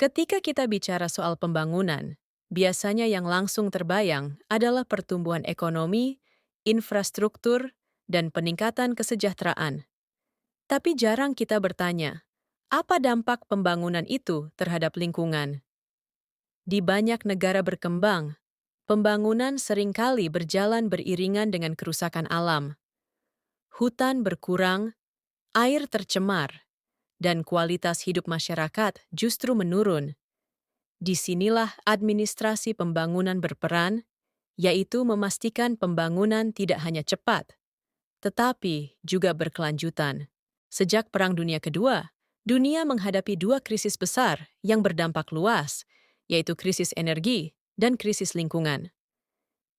Ketika kita bicara soal pembangunan, biasanya yang langsung terbayang adalah pertumbuhan ekonomi, infrastruktur, dan peningkatan kesejahteraan. Tapi jarang kita bertanya, apa dampak pembangunan itu terhadap lingkungan? Di banyak negara berkembang, pembangunan seringkali berjalan beriringan dengan kerusakan alam. Hutan berkurang, air tercemar, dan kualitas hidup masyarakat justru menurun. Disinilah administrasi pembangunan berperan, yaitu memastikan pembangunan tidak hanya cepat, tetapi juga berkelanjutan. Sejak Perang Dunia Kedua, dunia menghadapi dua krisis besar yang berdampak luas, yaitu krisis energi dan krisis lingkungan.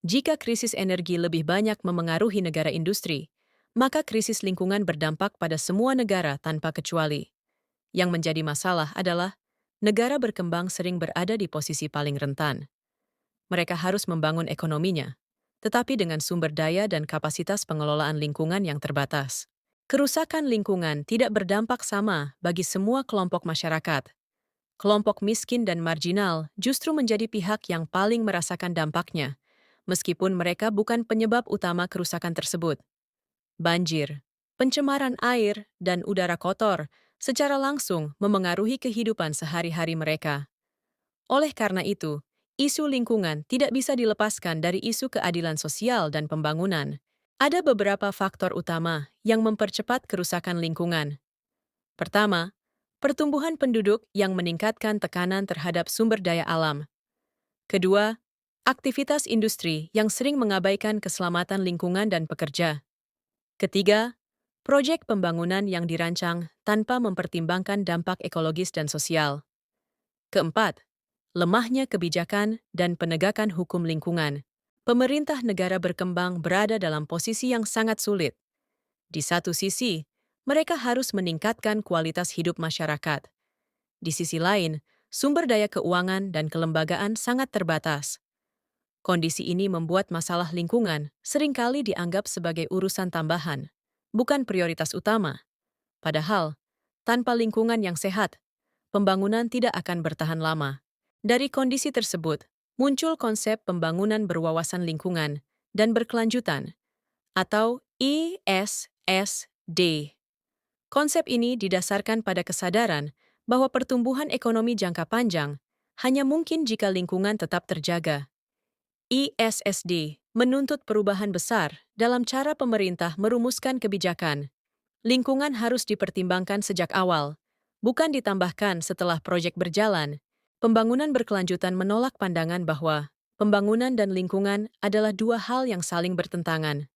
Jika krisis energi lebih banyak memengaruhi negara industri, maka krisis lingkungan berdampak pada semua negara tanpa kecuali. Yang menjadi masalah adalah negara berkembang sering berada di posisi paling rentan. Mereka harus membangun ekonominya, tetapi dengan sumber daya dan kapasitas pengelolaan lingkungan yang terbatas. Kerusakan lingkungan tidak berdampak sama bagi semua kelompok masyarakat. Kelompok miskin dan marginal justru menjadi pihak yang paling merasakan dampaknya, meskipun mereka bukan penyebab utama kerusakan tersebut. Banjir, pencemaran air, dan udara kotor secara langsung memengaruhi kehidupan sehari-hari mereka. Oleh karena itu, isu lingkungan tidak bisa dilepaskan dari isu keadilan sosial dan pembangunan. Ada beberapa faktor utama yang mempercepat kerusakan lingkungan. Pertama, pertumbuhan penduduk yang meningkatkan tekanan terhadap sumber daya alam. Kedua, aktivitas industri yang sering mengabaikan keselamatan lingkungan dan pekerja. Ketiga, proyek pembangunan yang dirancang tanpa mempertimbangkan dampak ekologis dan sosial. Keempat, lemahnya kebijakan dan penegakan hukum lingkungan. Pemerintah negara berkembang berada dalam posisi yang sangat sulit. Di satu sisi, mereka harus meningkatkan kualitas hidup masyarakat. Di sisi lain, sumber daya keuangan dan kelembagaan sangat terbatas. Kondisi ini membuat masalah lingkungan seringkali dianggap sebagai urusan tambahan, bukan prioritas utama. Padahal, tanpa lingkungan yang sehat, pembangunan tidak akan bertahan lama. Dari kondisi tersebut, muncul konsep pembangunan berwawasan lingkungan dan berkelanjutan, atau ESSD. Konsep ini didasarkan pada kesadaran bahwa pertumbuhan ekonomi jangka panjang hanya mungkin jika lingkungan tetap terjaga. ESSD menuntut perubahan besar dalam cara pemerintah merumuskan kebijakan. Lingkungan harus dipertimbangkan sejak awal, bukan ditambahkan setelah proyek berjalan. Pembangunan berkelanjutan menolak pandangan bahwa pembangunan dan lingkungan adalah dua hal yang saling bertentangan.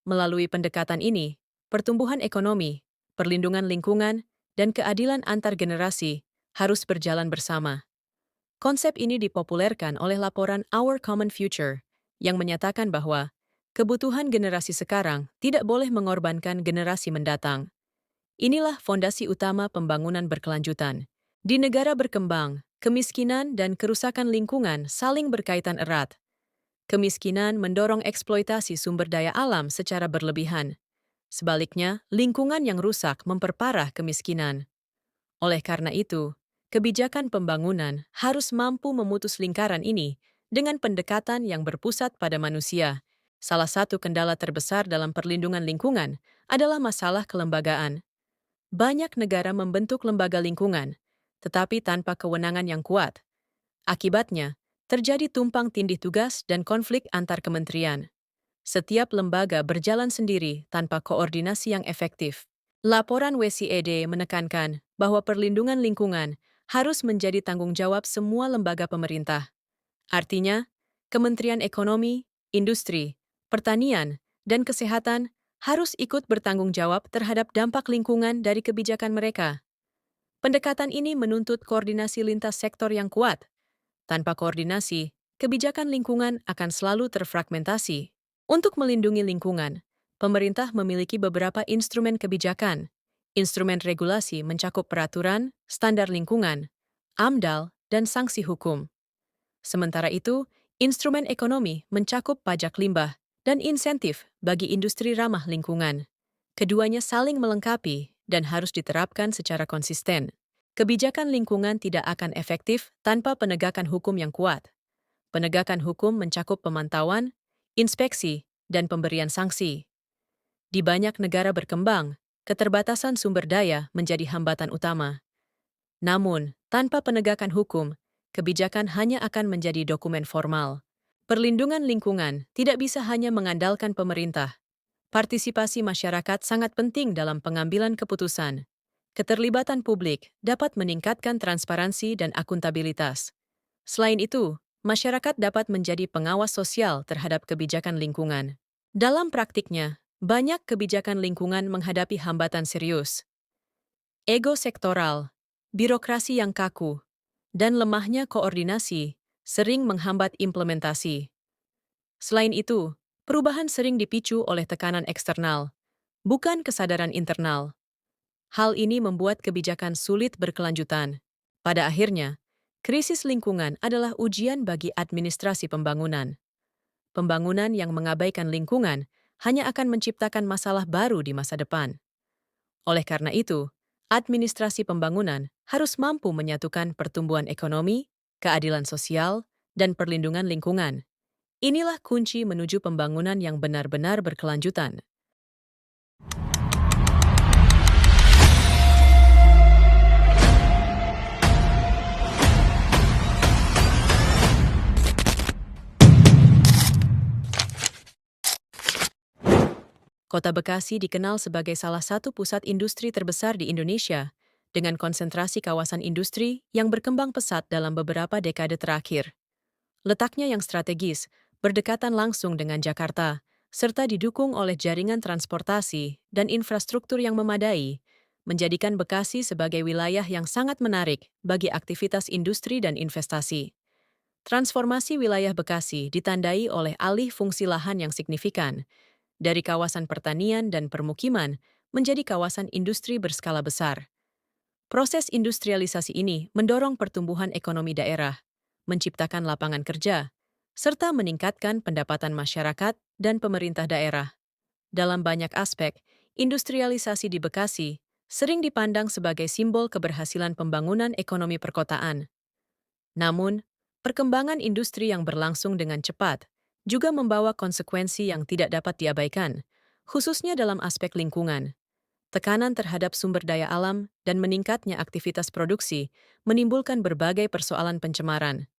Melalui pendekatan ini, pertumbuhan ekonomi, perlindungan lingkungan, dan keadilan antar generasi harus berjalan bersama. Konsep ini dipopulerkan oleh laporan Our Common Future, yang menyatakan bahwa kebutuhan generasi sekarang tidak boleh mengorbankan generasi mendatang. Inilah fondasi utama pembangunan berkelanjutan. Di negara berkembang, kemiskinan dan kerusakan lingkungan saling berkaitan erat. Kemiskinan mendorong eksploitasi sumber daya alam secara berlebihan. Sebaliknya, lingkungan yang rusak memperparah kemiskinan. Oleh karena itu, kebijakan pembangunan harus mampu memutus lingkaran ini dengan pendekatan yang berpusat pada manusia. Salah satu kendala terbesar dalam perlindungan lingkungan adalah masalah kelembagaan. Banyak negara membentuk lembaga lingkungan, tetapi tanpa kewenangan yang kuat. Akibatnya, terjadi tumpang tindih tugas dan konflik antar kementerian. Setiap lembaga berjalan sendiri tanpa koordinasi yang efektif. Laporan WCED menekankan bahwa perlindungan lingkungan harus menjadi tanggung jawab semua lembaga pemerintah. Artinya, Kementerian Ekonomi, Industri, Pertanian, dan Kesehatan harus ikut bertanggung jawab terhadap dampak lingkungan dari kebijakan mereka. Pendekatan ini menuntut koordinasi lintas sektor yang kuat. Tanpa koordinasi, kebijakan lingkungan akan selalu terfragmentasi. Untuk melindungi lingkungan, pemerintah memiliki beberapa instrumen kebijakan. Instrumen regulasi mencakup peraturan, standar lingkungan, AMDAL, dan sanksi hukum. Sementara itu, instrumen ekonomi mencakup pajak limbah dan insentif bagi industri ramah lingkungan. Keduanya saling melengkapi dan harus diterapkan secara konsisten. Kebijakan lingkungan tidak akan efektif tanpa penegakan hukum yang kuat. Penegakan hukum mencakup pemantauan, inspeksi, dan pemberian sanksi. Di banyak negara berkembang, keterbatasan sumber daya menjadi hambatan utama. Namun, tanpa penegakan hukum, kebijakan hanya akan menjadi dokumen formal. Perlindungan lingkungan tidak bisa hanya mengandalkan pemerintah. Partisipasi masyarakat sangat penting dalam pengambilan keputusan. Keterlibatan publik dapat meningkatkan transparansi dan akuntabilitas. Selain itu, masyarakat dapat menjadi pengawas sosial terhadap kebijakan lingkungan. Dalam praktiknya, banyak kebijakan lingkungan menghadapi hambatan serius. Ego sektoral, birokrasi yang kaku, dan lemahnya koordinasi sering menghambat implementasi. Selain itu, perubahan sering dipicu oleh tekanan eksternal, bukan kesadaran internal. Hal ini membuat kebijakan sulit berkelanjutan. Pada akhirnya, krisis lingkungan adalah ujian bagi administrasi pembangunan. Pembangunan yang mengabaikan lingkungan hanya akan menciptakan masalah baru di masa depan. Oleh karena itu, administrasi pembangunan harus mampu menyatukan pertumbuhan ekonomi, keadilan sosial, dan perlindungan lingkungan. Inilah kunci menuju pembangunan yang benar-benar berkelanjutan. Kota Bekasi dikenal sebagai salah satu pusat industri terbesar di Indonesia, dengan konsentrasi kawasan industri yang berkembang pesat dalam beberapa dekade terakhir. Letaknya yang strategis, berdekatan langsung dengan Jakarta, serta didukung oleh jaringan transportasi dan infrastruktur yang memadai, menjadikan Bekasi sebagai wilayah yang sangat menarik bagi aktivitas industri dan investasi. Transformasi wilayah Bekasi ditandai oleh alih fungsi lahan yang signifikan, dari kawasan pertanian dan permukiman menjadi kawasan industri berskala besar. Proses industrialisasi ini mendorong pertumbuhan ekonomi daerah, menciptakan lapangan kerja, serta meningkatkan pendapatan masyarakat dan pemerintah daerah. Dalam banyak aspek, industrialisasi di Bekasi sering dipandang sebagai simbol keberhasilan pembangunan ekonomi perkotaan. Namun, perkembangan industri yang berlangsung dengan cepat juga membawa konsekuensi yang tidak dapat diabaikan, khususnya dalam aspek lingkungan. Tekanan terhadap sumber daya alam dan meningkatnya aktivitas produksi menimbulkan berbagai persoalan pencemaran.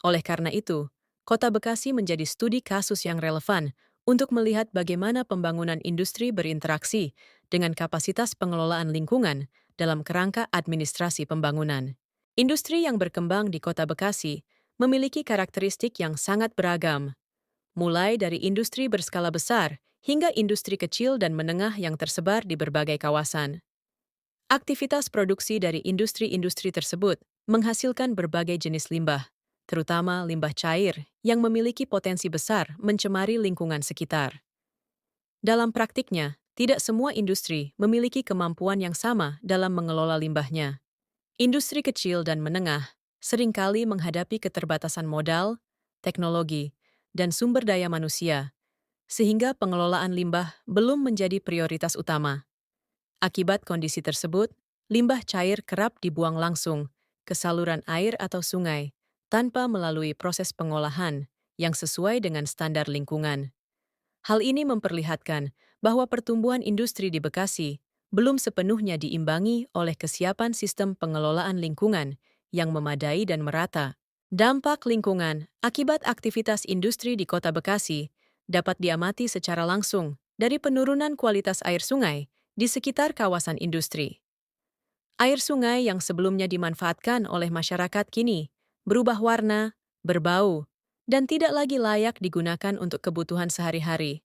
Oleh karena itu, Kota Bekasi menjadi studi kasus yang relevan untuk melihat bagaimana pembangunan industri berinteraksi dengan kapasitas pengelolaan lingkungan dalam kerangka administrasi pembangunan. Industri yang berkembang di Kota Bekasi memiliki karakteristik yang sangat beragam, mulai dari industri berskala besar hingga industri kecil dan menengah yang tersebar di berbagai kawasan. Aktivitas produksi dari industri-industri tersebut menghasilkan berbagai jenis limbah, terutama limbah cair yang memiliki potensi besar mencemari lingkungan sekitar. Dalam praktiknya, tidak semua industri memiliki kemampuan yang sama dalam mengelola limbahnya. Industri kecil dan menengah seringkali menghadapi keterbatasan modal, teknologi, dan sumber daya manusia, sehingga pengelolaan limbah belum menjadi prioritas utama. Akibat kondisi tersebut, limbah cair kerap dibuang langsung ke saluran air atau sungai tanpa melalui proses pengolahan yang sesuai dengan standar lingkungan. Hal ini memperlihatkan bahwa pertumbuhan industri di Bekasi belum sepenuhnya diimbangi oleh kesiapan sistem pengelolaan lingkungan yang memadai dan merata. Dampak lingkungan akibat aktivitas industri di Kota Bekasi dapat diamati secara langsung dari penurunan kualitas air sungai di sekitar kawasan industri. Air sungai yang sebelumnya dimanfaatkan oleh masyarakat kini berubah warna, berbau, dan tidak lagi layak digunakan untuk kebutuhan sehari-hari.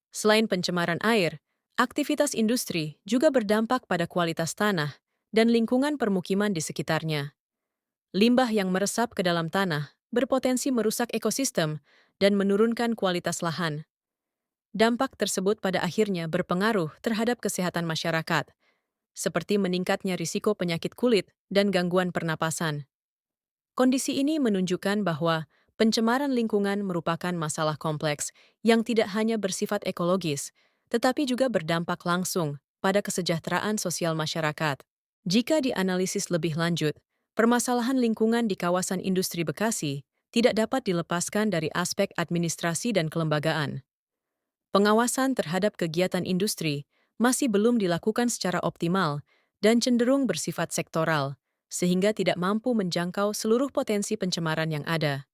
Selain pencemaran air, aktivitas industri juga berdampak pada kualitas tanah dan lingkungan permukiman di sekitarnya. Limbah yang meresap ke dalam tanah berpotensi merusak ekosistem dan menurunkan kualitas lahan. Dampak tersebut pada akhirnya berpengaruh terhadap kesehatan masyarakat, seperti meningkatnya risiko penyakit kulit dan gangguan pernapasan. Kondisi ini menunjukkan bahwa pencemaran lingkungan merupakan masalah kompleks yang tidak hanya bersifat ekologis, tetapi juga berdampak langsung pada kesejahteraan sosial masyarakat. Jika dianalisis lebih lanjut, permasalahan lingkungan di kawasan industri Bekasi tidak dapat dilepaskan dari aspek administrasi dan kelembagaan. Pengawasan terhadap kegiatan industri masih belum dilakukan secara optimal dan cenderung bersifat sektoral, sehingga tidak mampu menjangkau seluruh potensi pencemaran yang ada.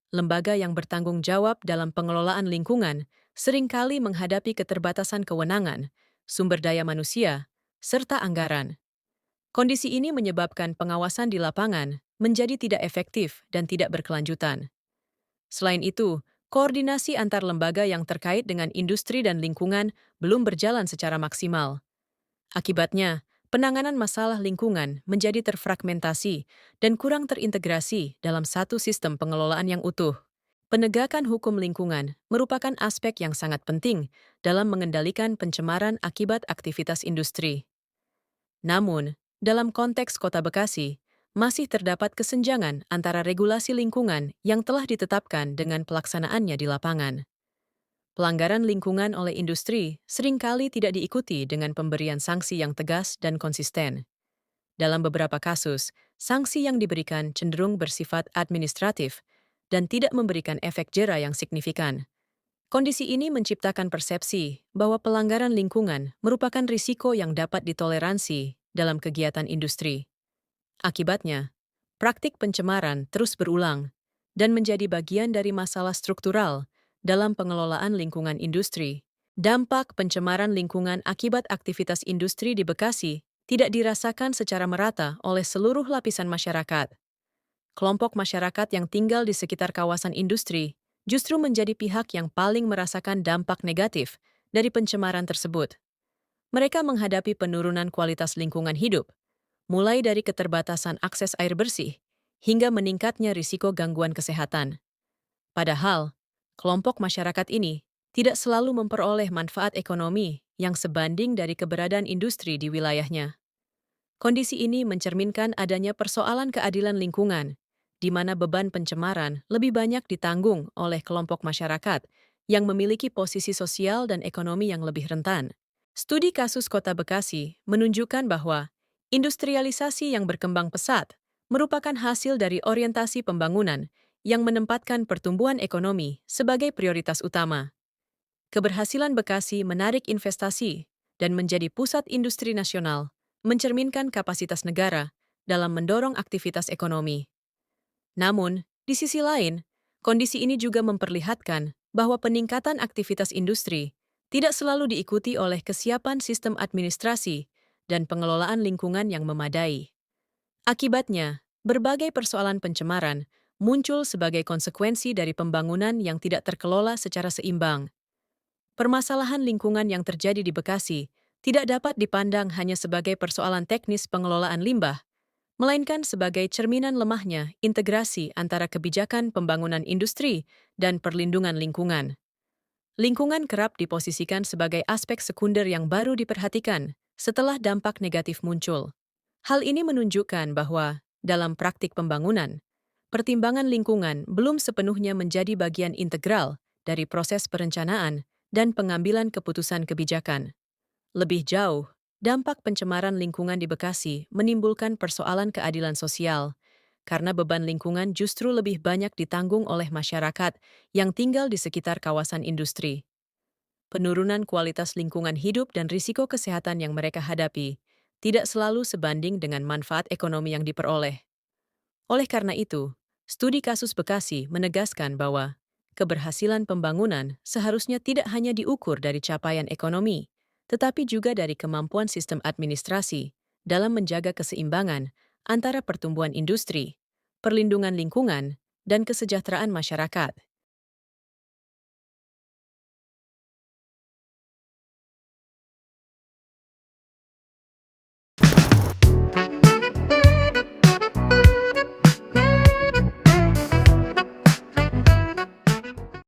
Lembaga yang bertanggung jawab dalam pengelolaan lingkungan seringkali menghadapi keterbatasan kewenangan, sumber daya manusia, serta anggaran. Kondisi ini menyebabkan pengawasan di lapangan menjadi tidak efektif dan tidak berkelanjutan. Selain itu, koordinasi antar lembaga yang terkait dengan industri dan lingkungan belum berjalan secara maksimal. Akibatnya, penanganan masalah lingkungan menjadi terfragmentasi dan kurang terintegrasi dalam satu sistem pengelolaan yang utuh. Penegakan hukum lingkungan merupakan aspek yang sangat penting dalam mengendalikan pencemaran akibat aktivitas industri. Namun, dalam konteks Kota Bekasi, masih terdapat kesenjangan antara regulasi lingkungan yang telah ditetapkan dengan pelaksanaannya di lapangan. Pelanggaran lingkungan oleh industri seringkali tidak diikuti dengan pemberian sanksi yang tegas dan konsisten. Dalam beberapa kasus, sanksi yang diberikan cenderung bersifat administratif dan tidak memberikan efek jera yang signifikan. Kondisi ini menciptakan persepsi bahwa pelanggaran lingkungan merupakan risiko yang dapat ditoleransi dalam kegiatan industri. Akibatnya, praktik pencemaran terus berulang dan menjadi bagian dari masalah struktural dalam pengelolaan lingkungan industri. Dampak pencemaran lingkungan akibat aktivitas industri di Bekasi tidak dirasakan secara merata oleh seluruh lapisan masyarakat. Kelompok masyarakat yang tinggal di sekitar kawasan industri justru menjadi pihak yang paling merasakan dampak negatif dari pencemaran tersebut. Mereka menghadapi penurunan kualitas lingkungan hidup, mulai dari keterbatasan akses air bersih hingga meningkatnya risiko gangguan kesehatan. Padahal, kelompok masyarakat ini tidak selalu memperoleh manfaat ekonomi yang sebanding dari keberadaan industri di wilayahnya. Kondisi ini mencerminkan adanya persoalan keadilan lingkungan, di mana beban pencemaran lebih banyak ditanggung oleh kelompok masyarakat yang memiliki posisi sosial dan ekonomi yang lebih rentan. Studi kasus Kota Bekasi menunjukkan bahwa industrialisasi yang berkembang pesat merupakan hasil dari orientasi pembangunan yang menempatkan pertumbuhan ekonomi sebagai prioritas utama. Keberhasilan Bekasi menarik investasi dan menjadi pusat industri nasional mencerminkan kapasitas negara dalam mendorong aktivitas ekonomi. Namun, di sisi lain, kondisi ini juga memperlihatkan bahwa peningkatan aktivitas industri tidak selalu diikuti oleh kesiapan sistem administrasi dan pengelolaan lingkungan yang memadai. Akibatnya, berbagai persoalan pencemaran muncul sebagai konsekuensi dari pembangunan yang tidak terkelola secara seimbang. Permasalahan lingkungan yang terjadi di Bekasi tidak dapat dipandang hanya sebagai persoalan teknis pengelolaan limbah, melainkan sebagai cerminan lemahnya integrasi antara kebijakan pembangunan industri dan perlindungan lingkungan. Lingkungan kerap diposisikan sebagai aspek sekunder yang baru diperhatikan setelah dampak negatif muncul. Hal ini menunjukkan bahwa, dalam praktik pembangunan, pertimbangan lingkungan belum sepenuhnya menjadi bagian integral dari proses perencanaan dan pengambilan keputusan kebijakan. Lebih jauh, dampak pencemaran lingkungan di Bekasi menimbulkan persoalan keadilan sosial, karena beban lingkungan justru lebih banyak ditanggung oleh masyarakat yang tinggal di sekitar kawasan industri. Penurunan kualitas lingkungan hidup dan risiko kesehatan yang mereka hadapi tidak selalu sebanding dengan manfaat ekonomi yang diperoleh. Oleh karena itu, studi kasus Bekasi menegaskan bahwa keberhasilan pembangunan seharusnya tidak hanya diukur dari capaian ekonomi, tetapi juga dari kemampuan sistem administrasi dalam menjaga keseimbangan antara pertumbuhan industri, perlindungan lingkungan, dan kesejahteraan masyarakat.